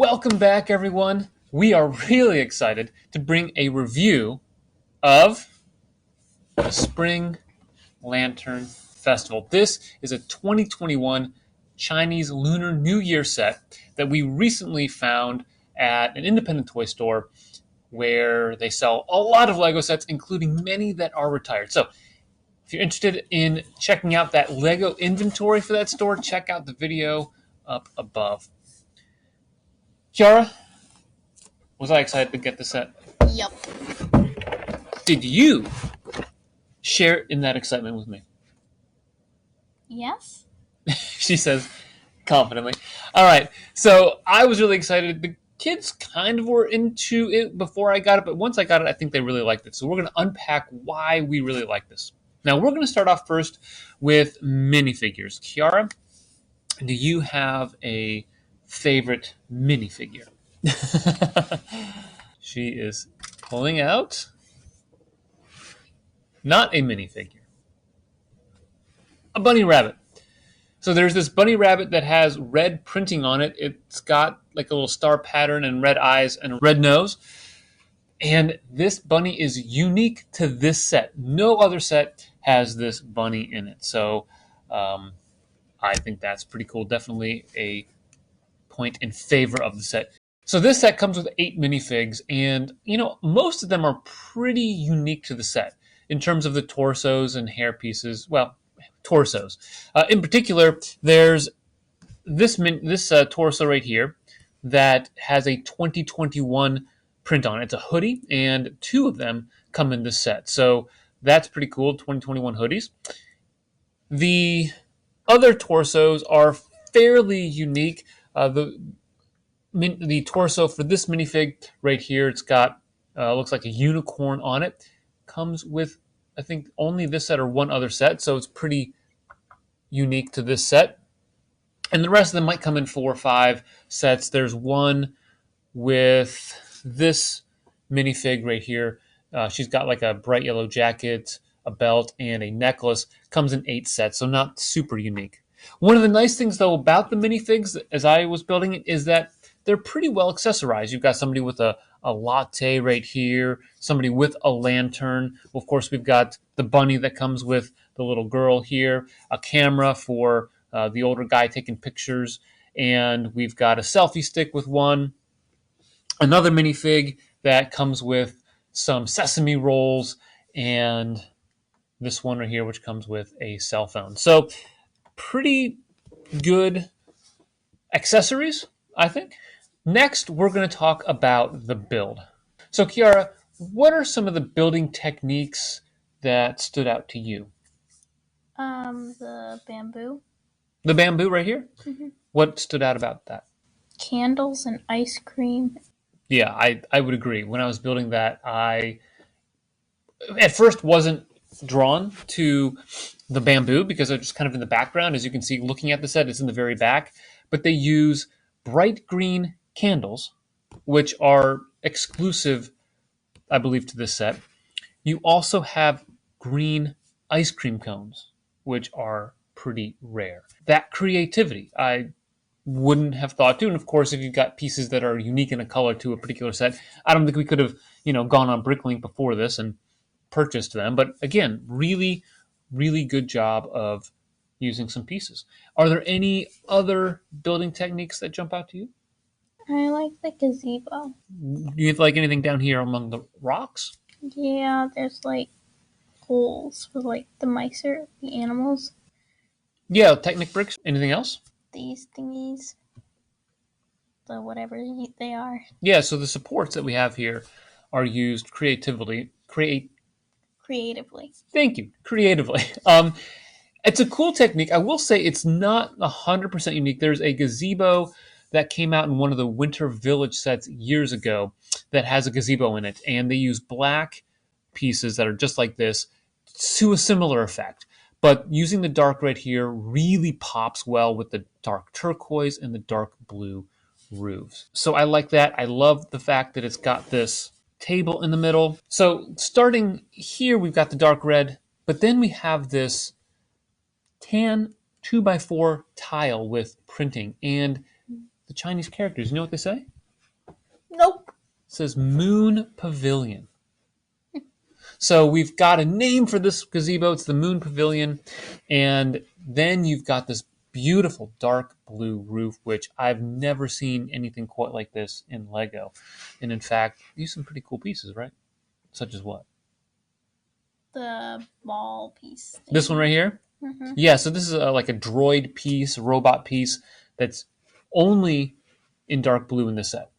Welcome back, everyone. We are really excited to bring a review of the Spring Lantern Festival. This is a 2021 Chinese Lunar New Year set that we recently found at an independent toy store where they sell a lot of Lego sets, including many that are retired. So if you're interested in checking out that Lego inventory for that store, check out the video up above. Kiara, was I excited to get the set? Yep. Did you share in that excitement with me? Yes. She says confidently. All right, so I was really excited. The kids kind of were into it before I got it, but once I got it, I think they really liked it. So we're going to unpack why we really like this. Now, we're going to start off first with minifigures. Kiara, do you have a favorite minifigure? She is pulling out not a minifigure, a bunny rabbit. So there's this bunny rabbit that has red printing on it. It's got like a little star pattern and red eyes and a red nose. And this bunny is unique to this set. No other set has this bunny in it. So I think that's pretty cool. Definitely a point in favor of the set. So this set comes with 8 minifigs, and most of them are pretty unique to the set in terms of the torsos and hair pieces. Well, torsos. In particular, there's this torso right here that has a 2021 print on it. It's a hoodie, and 2 of them come in this set. So that's pretty cool, 2021 hoodies. The other torsos are fairly unique. The torso for this minifig right here, it's got looks like a unicorn on it. Comes with, I think, only this set or one other set, so it's pretty unique to this set. And the rest of them might come in 4 or 5 sets. There's one with this minifig right here. She's got like a bright yellow jacket, a belt, and a necklace. Comes in 8 sets, so not super unique. One of the nice things, though, about the minifigs, as I was building it, is that they're pretty well accessorized. You've got somebody with a latte right here, somebody with a lantern. Of course, we've got the bunny that comes with the little girl here, a camera for the older guy taking pictures, and we've got a selfie stick with one. Another minifig that comes with some sesame rolls, and this one right here, which comes with a cell phone. So pretty good accessories, I think. Next, we're going to talk about the build. So, Kiara, what are some of the building techniques that stood out to you? The bamboo. The bamboo right here? Mm-hmm. What stood out about that? Candles and ice cream. Yeah, I would agree. When I was building that, I at first wasn't drawn to the bamboo because it's just kind of in the background. As you can see, looking at the set, it's in the very back. But they use bright green candles, which are exclusive, I believe, to this set. You also have green ice cream cones, which are pretty rare. That creativity, I wouldn't have thought to. And of course, if you've got pieces that are unique in a color to a particular set, I don't think we could have, gone on Bricklink before this and purchased them. But again, really, really good job of using some pieces. Are there any other building techniques that jump out to you? I like the gazebo. Do you like anything down here among the rocks? Yeah, there's like holes for like the mice or the animals. Yeah, Technic bricks. Anything else? These thingies. The whatever they are. Yeah, so the supports that we have here are used creatively. Creatively. Thank you. Creatively. It's a cool technique. I will say it's not 100% unique. There's a gazebo that came out in one of the Winter Village sets years ago that has a gazebo in it, and they use black pieces that are just like this to a similar effect. But using the dark red here really pops well with the dark turquoise and the dark blue roofs. So I like that. I love the fact that it's got this table in the middle. So starting here, we've got the dark red, but then we have this tan 2x4 tile with printing, and the Chinese characters. You know what they say? Nope. It says Moon Pavilion. So we've got a name for this gazebo. It's the Moon Pavilion. And then you've got this beautiful dark blue roof, which I've never seen anything quite like this in Lego. And in fact, these are some pretty cool pieces, right? Such as what? The ball piece thing. This one right here? Mm-hmm. Yeah, so this is like a droid piece, a robot piece that's only in dark blue in this set.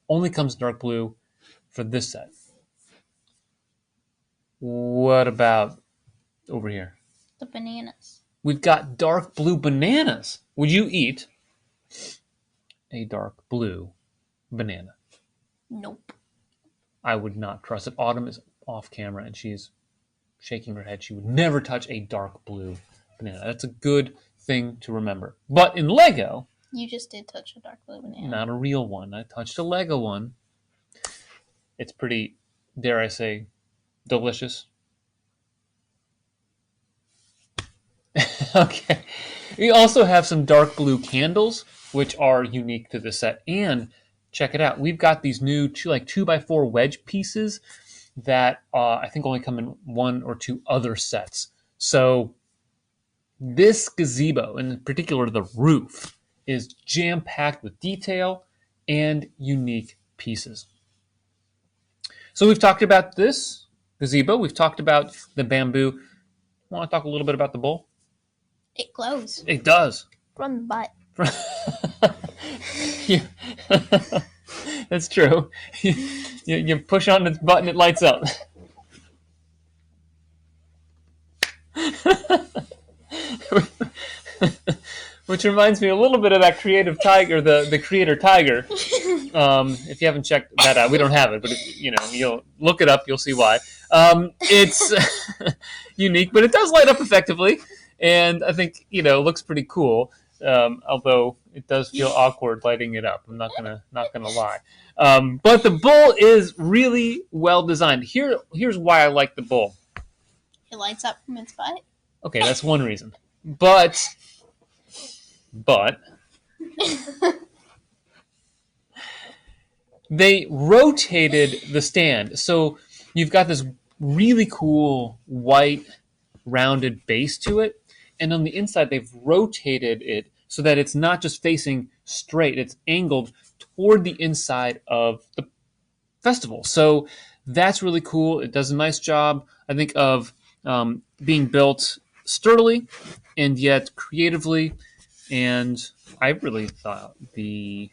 Only comes in dark blue for this set. What about over here? The bananas. We've got dark blue bananas. Would you eat a dark blue banana? Nope. I would not trust it. Autumn is off camera and she's shaking her head. She would never touch a dark blue banana. That's a good thing to remember. But in Lego, you just did touch a dark blue banana. Not a real one. I touched a Lego one. It's pretty, dare I say, delicious. Okay. We also have some dark blue candles, which are unique to the set. And check it out. We've got these new 2x4 wedge pieces that I think only come in one or two other sets. So this gazebo, in particular the roof, is jam-packed with detail and unique pieces. So we've talked about this gazebo. We've talked about the bamboo. Want to talk a little bit about the bowl? It glows. It does. From the butt. That's true. You push on its button, it lights up. Which reminds me a little bit of that creative tiger, the creator tiger. If you haven't checked that out, we don't have it, but you'll look it up, you'll see why. It's unique, but it does light up effectively, and I think looks pretty cool. Although it does feel awkward lighting it up. I'm not gonna lie. But the bowl is really well designed. Here's why I like the bowl. It lights up from its butt. Okay, that's one reason. But they rotated the stand. So you've got this really cool white rounded base to it. And on the inside, they've rotated it so that it's not just facing straight. It's angled toward the inside of the festival. So that's really cool. It does a nice job, I think, of being built sturdily and yet creatively. And I really thought the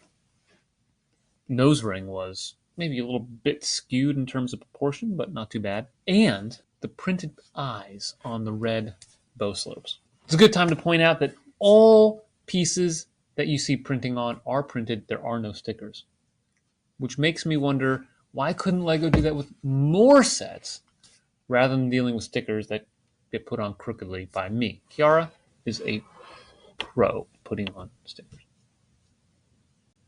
nose ring was maybe a little bit skewed in terms of proportion, but not too bad. And the printed eyes on the red bow slopes. It's a good time to point out that all pieces that you see printing on are printed. There are no stickers, which makes me wonder, why couldn't Lego do that with more sets rather than dealing with stickers that get put on crookedly by me? Kiara is a pro putting on stickers.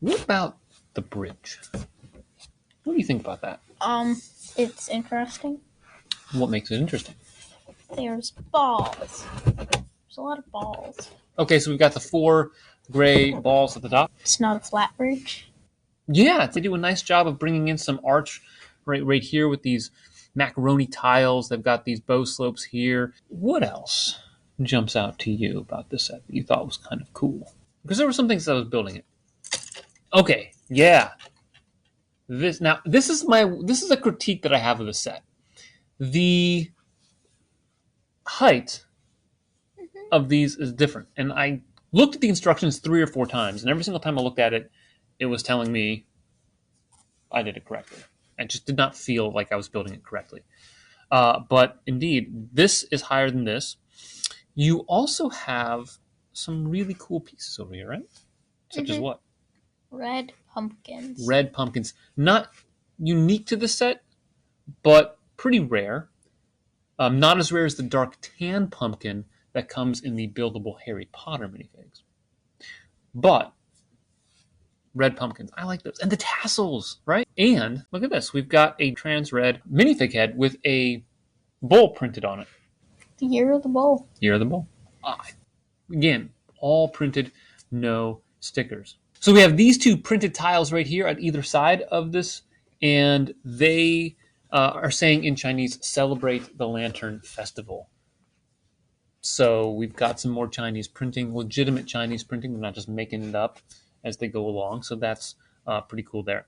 What about the bridge? What do you think about that? It's interesting. What makes it interesting? There's balls. There's a lot of balls. Okay, so we've got the 4 gray balls at the top. It's not a flat bridge. Yeah, they do a nice job of bringing in some arch right here with these macaroni tiles. They've got these bow slopes here. What else jumps out to you about this set that you thought was kind of cool? Because there were some things that I was building it. Okay, yeah. This is a critique that I have of the set. The height of these is different. And I looked at the instructions 3 or 4 times, and every single time I looked at it, it was telling me I did it correctly. I just did not feel like I was building it correctly. But indeed, this is higher than this. You also have some really cool pieces over here, right? Such as what? Red pumpkins. Red pumpkins. Not unique to the set, but pretty rare. Not as rare as the dark tan pumpkin that comes in the buildable Harry Potter minifigs. But red pumpkins, I like those. And the tassels, right? And look at this. We've got a trans red minifig head with a bull printed on it. The year of the bull. Year of the bull. Again, all printed, no stickers. So we have these two printed tiles right here at either side of this, and they are saying in Chinese, celebrate the Lantern Festival. So we've got some more Chinese printing, legitimate Chinese printing. They're not just making it up as they go along. So that's pretty cool there.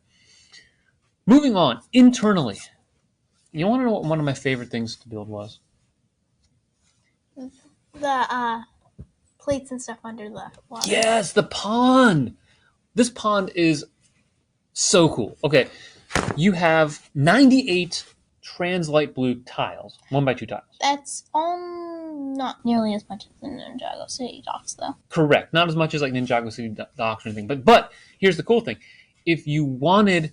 Moving on, internally. You want to know what one of my favorite things to build was? The plates and stuff under the water. Yes, the pond. This pond is so cool. Okay, you have 98 trans-light blue tiles, 1x2 tiles. That's not nearly as much as the Ninjago City docks, though. Correct. Not as much as like Ninjago City docks or anything. But here's the cool thing. If you wanted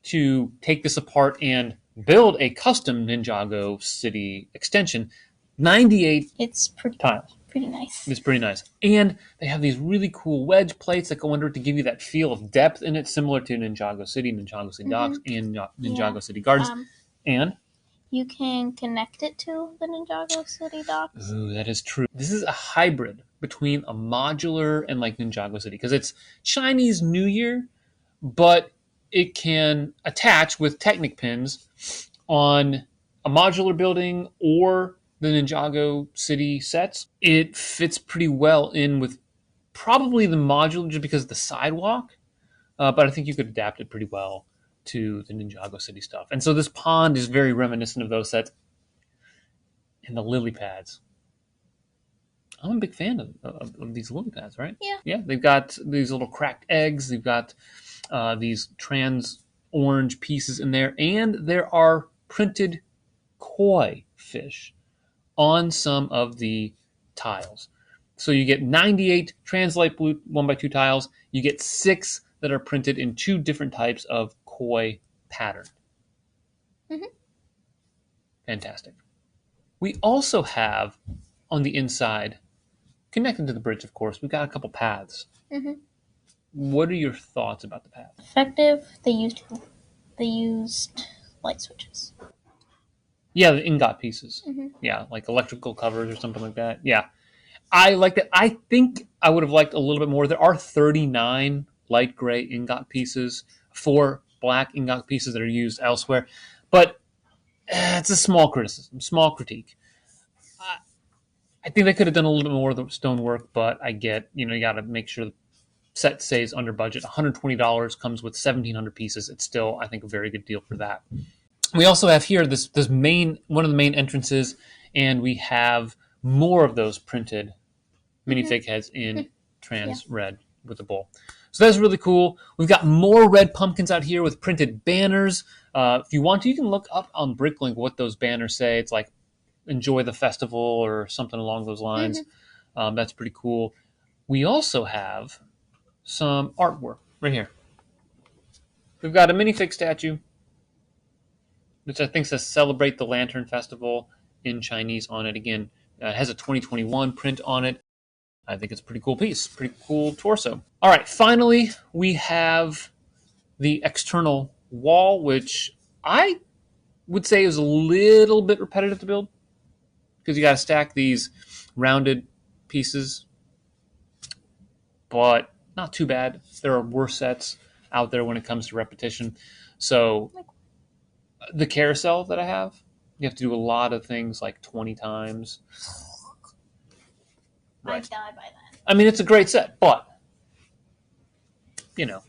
to take this apart and build a custom Ninjago City extension, 98 It's tiles. pretty nice. It's pretty nice. And they have these really cool wedge plates that go under it to give you that feel of depth in it, similar to Ninjago City Docks, and Ninjago City Gardens. And you can connect it to the Ninjago City docks. Ooh, that is true. This is a hybrid between a modular and like Ninjago City because it's Chinese New Year, but it can attach with Technic pins on a modular building or the Ninjago City sets. It fits pretty well in with probably the modular just because of the sidewalk, but I think you could adapt it pretty well to the Ninjago City stuff. And so this pond is very reminiscent of those sets. And the lily pads. I'm a big fan of these lily pads, right? Yeah. Yeah, they've got these little cracked eggs. They've got these trans orange pieces in there. And there are printed koi fish on some of the tiles. So you get 98 trans-light blue 1x2 tiles. You get 6 that are printed in 2 different types of koi pattern. Mm-hmm. Fantastic. We also have on the inside, connected to the bridge, of course, we've got a couple paths. Mm-hmm. What are your thoughts about the path? Effective. They used light switches. Yeah, the ingot pieces. Mm-hmm. Yeah, like electrical covers or something like that. Yeah. I like that. I think I would have liked a little bit more. There are 39 light gray ingot pieces, 4 black ingot pieces that are used elsewhere. But it's a small criticism, small critique. I think they could have done a little bit more of the stonework, but I get, you know, you got to make sure the set stays under budget. $120 comes with 1,700 pieces. It's still, I think, a very good deal for that. We also have here this main, one of the main entrances, and we have more of those printed minifig heads in trans red with the bowl. So that's really cool. We've got more red pumpkins out here with printed banners. If you want to, you can look up on Bricklink what those banners say. It's like, enjoy the festival or something along those lines. That's pretty cool. We also have some artwork right here. We've got a minifig statue, which I think says Celebrate the Lantern Festival in Chinese on it. Again, it has a 2021 print on it. I think it's a pretty cool piece, pretty cool torso. All right, finally, we have the external wall, which I would say is a little bit repetitive to build because you got to stack these rounded pieces, but not too bad. There are worse sets out there when it comes to repetition. So the carousel that I have, you have to do a lot of things like 20 times. Right. I die by that. I mean, it's a great set, but, you know.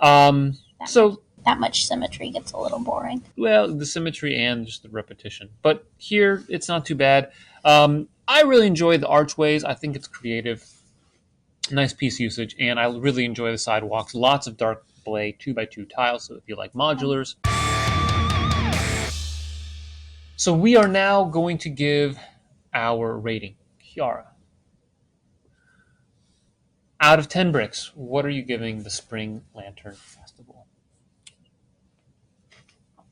That much symmetry gets a little boring. Well, the symmetry and just the repetition. But here, it's not too bad. I really enjoy the archways. I think it's creative. Nice piece usage. And I really enjoy the sidewalks. Lots of dark blay 2x2 tiles, so if you like modulars. So we are now going to give our rating. Kiara, out of 10 bricks, what are you giving the Spring Lantern Festival?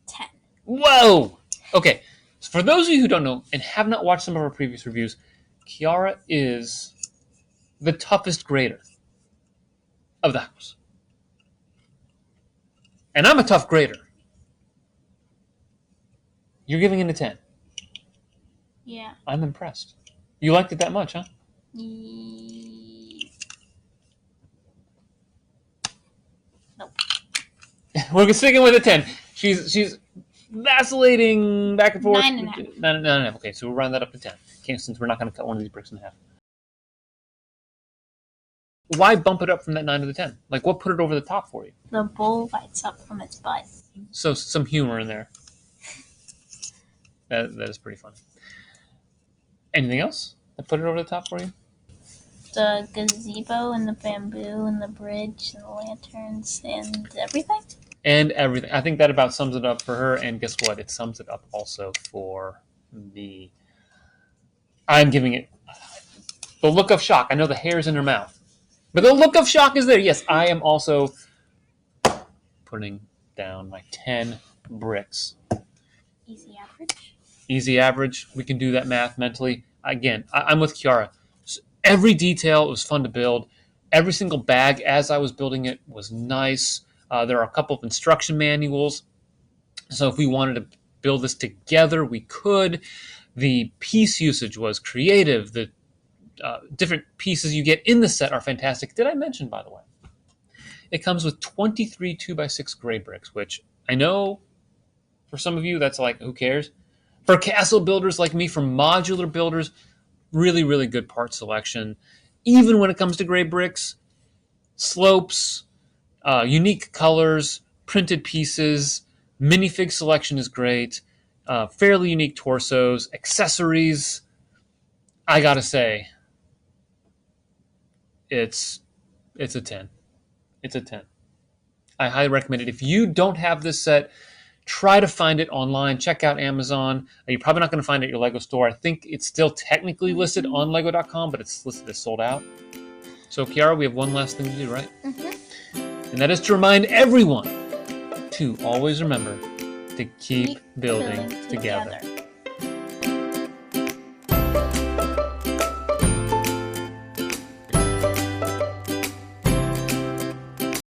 10. Whoa! Okay, so for those of you who don't know and have not watched some of our previous reviews, Kiara is the toughest grader of the house. And I'm a tough grader. You're giving it a 10. Yeah. I'm impressed. You liked it that much, huh? We're sticking with a 10. She's vacillating back and forth. 9.5. 9.5. Okay, so we'll round that up to 10. Okay, since we're not going to cut one of these bricks in half. Why bump it up from that 9 to the 10? Like, what put it over the top for you? The bull bites up from its butt. So some humor in there. That is pretty funny. Anything else that put it over the top for you? The gazebo and the bamboo and the bridge and the lanterns and everything. And everything. I think that about sums it up for her. And guess what? It sums it up also for me. I'm giving it the look of shock. I know the hair's in her mouth, but the look of shock is there. Yes, I am also putting down my 10 bricks. Easy average. Easy average. We can do that math mentally. Again, I'm with Kiara. Every detail was fun to build. Every single bag as I was building it was nice. There are a couple of instruction manuals. So if we wanted to build this together, we could. The piece usage was creative. The different pieces you get in the set are fantastic. Did I mention, by the way? It comes with 23 2x6 gray bricks, which I know for some of you that's like, who cares? For castle builders like me, for modular builders, really, really good part selection. Even when it comes to gray bricks, slopes, unique colors, printed pieces, minifig selection is great. Fairly unique torsos, accessories. I gotta say, it's a 10. It's a 10. I highly recommend it. If you don't have this set, try to find it online. Check out Amazon. You're probably not going to find it at your Lego store. I think it's still technically listed on Lego.com, but it's listed as sold out. So, Kiara, we have one last thing to do, right? Mm-hmm. And that is to remind everyone to always remember to keep building together.